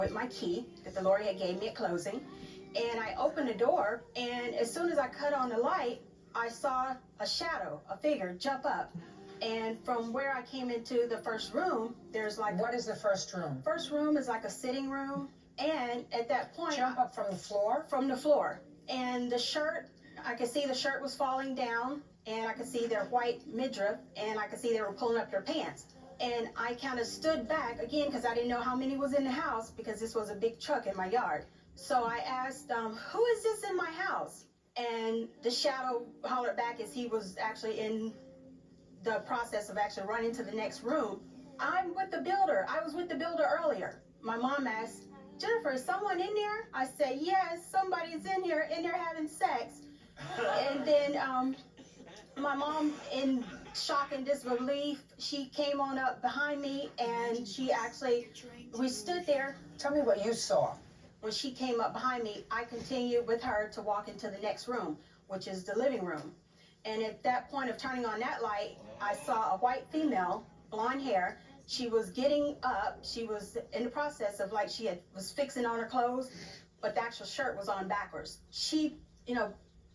with my key that the Lord had gave me at closing, and I opened the door, and as soon as I cut on the light, I saw a shadow, a figure jump up. And from where I came into the first room, there's like... What is the first room? First room is like a sitting room, and at that point... Jump up from the floor? From the floor. And the shirt, I could see the shirt was falling down, and I could see their white midriff, and I could see they were pulling up their pants. And I kind of stood back, again, because I didn't know how many was in the house, because this was a big truck in my yard. So I asked, who is this in my house? And the shadow hollered back as he was actually in the process of actually running to the next room. I'm with the builder. I was with the builder earlier. My mom asked, Jennifer, is someone in there? I said, yes, somebody's in here having sex. And then my mom, in shock and disbelief, she came on up behind me, and we stood there. Tell me what you saw. When she came up behind me, I continued with her to walk into the next room, which is the living room. And at that point of turning on that light, I saw a white female, blonde hair. She was getting up. She was in the process of, like, was fixing on her clothes, but the actual shirt was on backwards. She,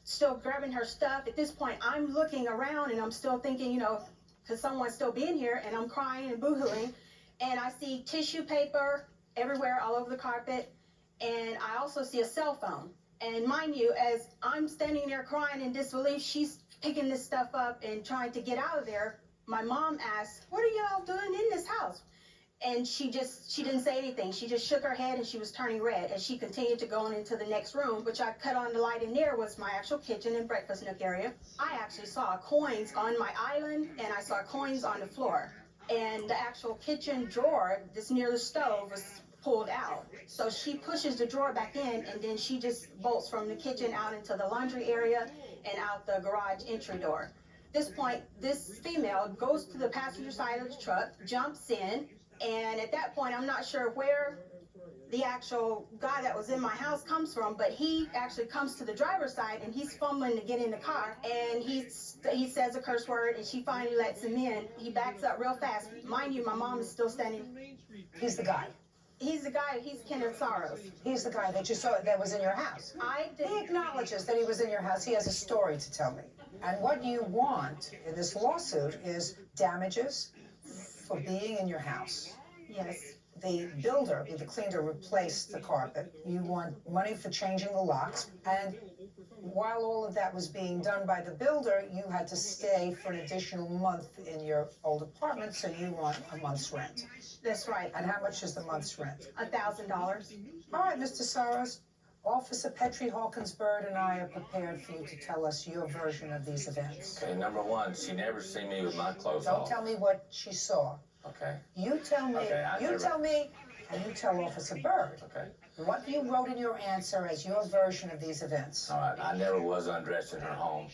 still grabbing her stuff. At this point, I'm looking around, and I'm still thinking, could someone still be in here? And I'm crying and boohooing. And I see tissue paper everywhere, all over the carpet. And I also see a cell phone. And mind you, as I'm standing there crying in disbelief, she's picking this stuff up and trying to get out of there. My mom asked, what are y'all doing in this house? And she didn't say anything. She just shook her head, and she was turning red as she continued to go on into the next room, which I cut on the light in there was my actual kitchen and breakfast nook area. I actually saw coins on my island, and I saw coins on the floor. And the actual kitchen drawer that's near the stove was pulled out. So she pushes the drawer back in, and then she just bolts from the kitchen out into the laundry area and out the garage entry door. At this point, this female goes to the passenger side of the truck, jumps in, and at that point, I'm not sure where the actual guy that was in my house comes from, but he actually comes to the driver's side, and he's fumbling to get in the car, and he says a curse word, and she finally lets him in. He backs up real fast. Mind you, my mom is still standing. He's the guy. He's the guy. He's Kenneth Soros. He's the guy that you saw that was in your house. He acknowledges that he was in your house. He has a story to tell me. And what you want in this lawsuit is damages for being in your house. Yes. The builder, the cleaner, replaced the carpet. You want money for changing the locks. And while all of that was being done by the builder, you had to stay for an additional month in your old apartment, so you want a month's rent. That's right. And how much is the month's rent? $1,000. All right, Mr. Soros. Officer Petrie Hawkins-Bird and I are prepared for you to tell us your version of these events. Okay, number one, she never seen me with my clothes on. Don't tell me what she saw. Okay. You tell me, tell me, and you tell Officer Bird. Okay. What you wrote in your answer as your version of these events. All right, I never was undressed in her home.